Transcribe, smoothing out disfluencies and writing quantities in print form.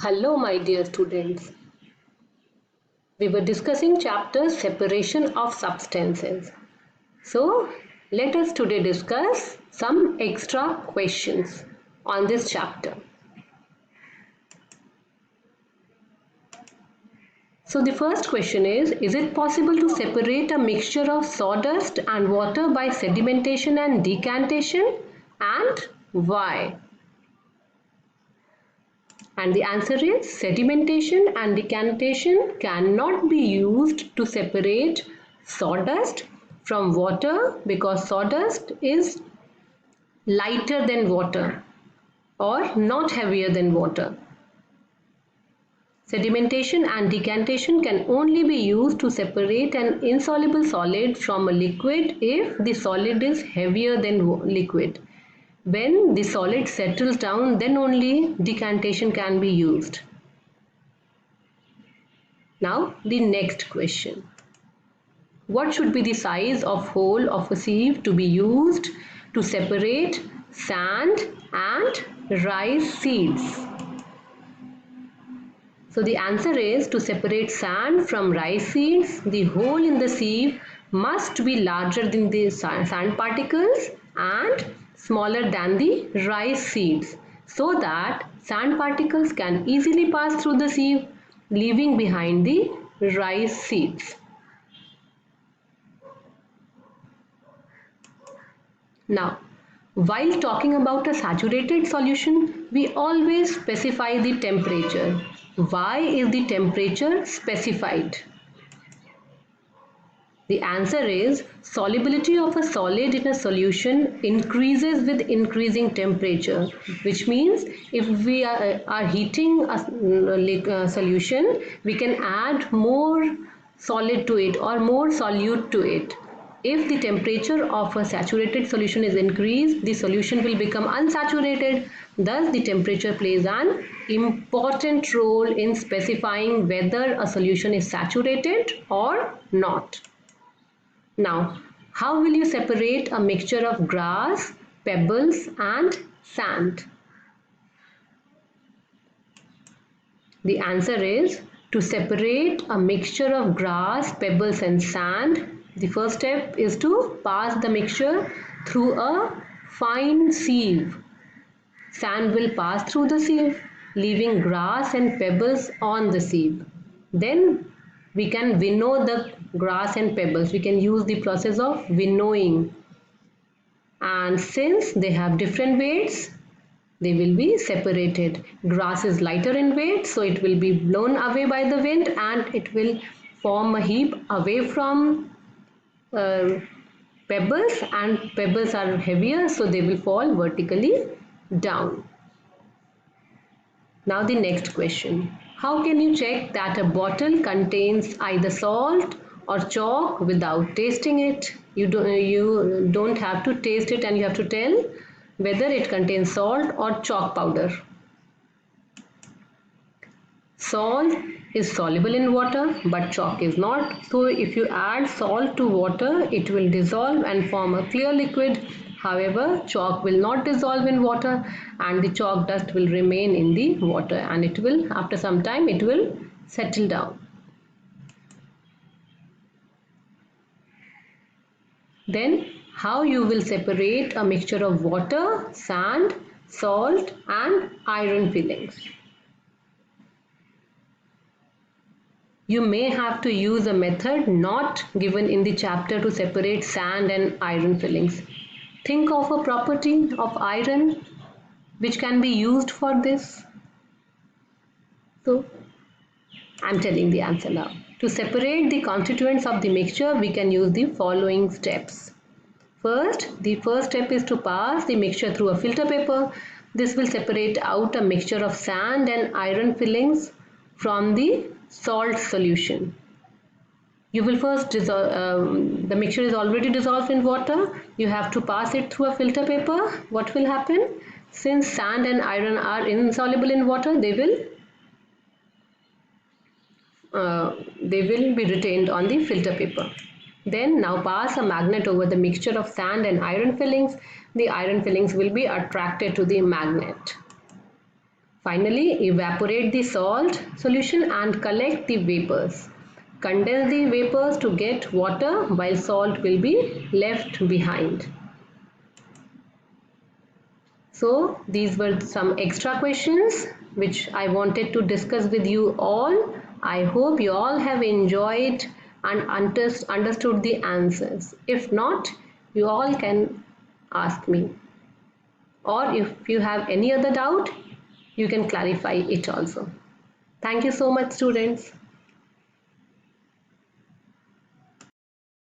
Hello, my dear students. We were discussing chapter separation of substances. So, let us today discuss some extra questions on this chapter. So, the first question is it possible to separate a mixture of sawdust and water by sedimentation and decantation, and why? And the answer is sedimentation and decantation cannot be used to separate sawdust from water because sawdust is lighter than water or not heavier than water. Sedimentation and decantation can only be used to separate an insoluble solid from a liquid if the solid is heavier than liquid. When the solid settles down, then only decantation can be used. Now the next question. What should be the size of hole of a sieve to be used to separate sand and rice seeds? So the answer is to separate sand from rice seeds, the hole in the sieve must be larger than the sand particles and smaller than the rice seeds so that sand particles can easily pass through the sieve, leaving behind the rice seeds. Now, while talking about a saturated solution, we always specify the temperature. Why is the temperature specified? The answer is solubility of a solid in a solution increases with increasing temperature, which means if we are heating a solution, we can add more solid to it or more solute to it. If the temperature of a saturated solution is increased, the solution will become unsaturated. Thus, the temperature plays an important role in specifying whether a solution is saturated or not. Now, how will you separate a mixture of grass, pebbles and sand? The answer is to separate a mixture of grass, pebbles and sand. The first step is to pass the mixture through a fine sieve. Sand will pass through the sieve, leaving grass and pebbles on the sieve. Then we can winnow the grass and pebbles. We can use the process of winnowing. And since they have different weights, they will be separated. Grass is lighter in weight, so it will be blown away by the wind and it will form a heap away from pebbles, and pebbles are heavier, so they will fall vertically down. Now the next question. How can you check that a bottle contains either salt or chalk without tasting it? You don't have to taste it and you have to tell whether it contains salt or chalk powder. Salt is soluble in water but chalk is not. So if you add salt to water, it will dissolve and form a clear liquid. However, chalk will not dissolve in water and the chalk dust will remain in the water and it will, after some time, it will settle down. Then how you will separate a mixture of water, sand, salt and iron fillings? You may have to use a method not given in the chapter to separate sand and iron fillings. Think of a property of iron which can be used for this. So, I am telling the answer now. To separate the constituents of the mixture, we can use the following steps. First, the first step is to pass the mixture through a filter paper. This will separate out a mixture of sand and iron fillings from the salt solution. You will first the mixture is already dissolved in water. You have to pass it through a filter paper. What will happen? Since sand and iron are insoluble in water, they will be retained on the filter paper. Then now pass a magnet over the mixture of sand and iron fillings. The iron fillings will be attracted to the magnet. Finally, evaporate the salt solution and collect the vapors. Condense the vapors to get water while salt will be left behind. So these were some extra questions which I wanted to discuss with you all. I hope you all have enjoyed and understood the answers. If not, you all can ask me. Or if you have any other doubt, you can clarify it also. Thank you so much, students.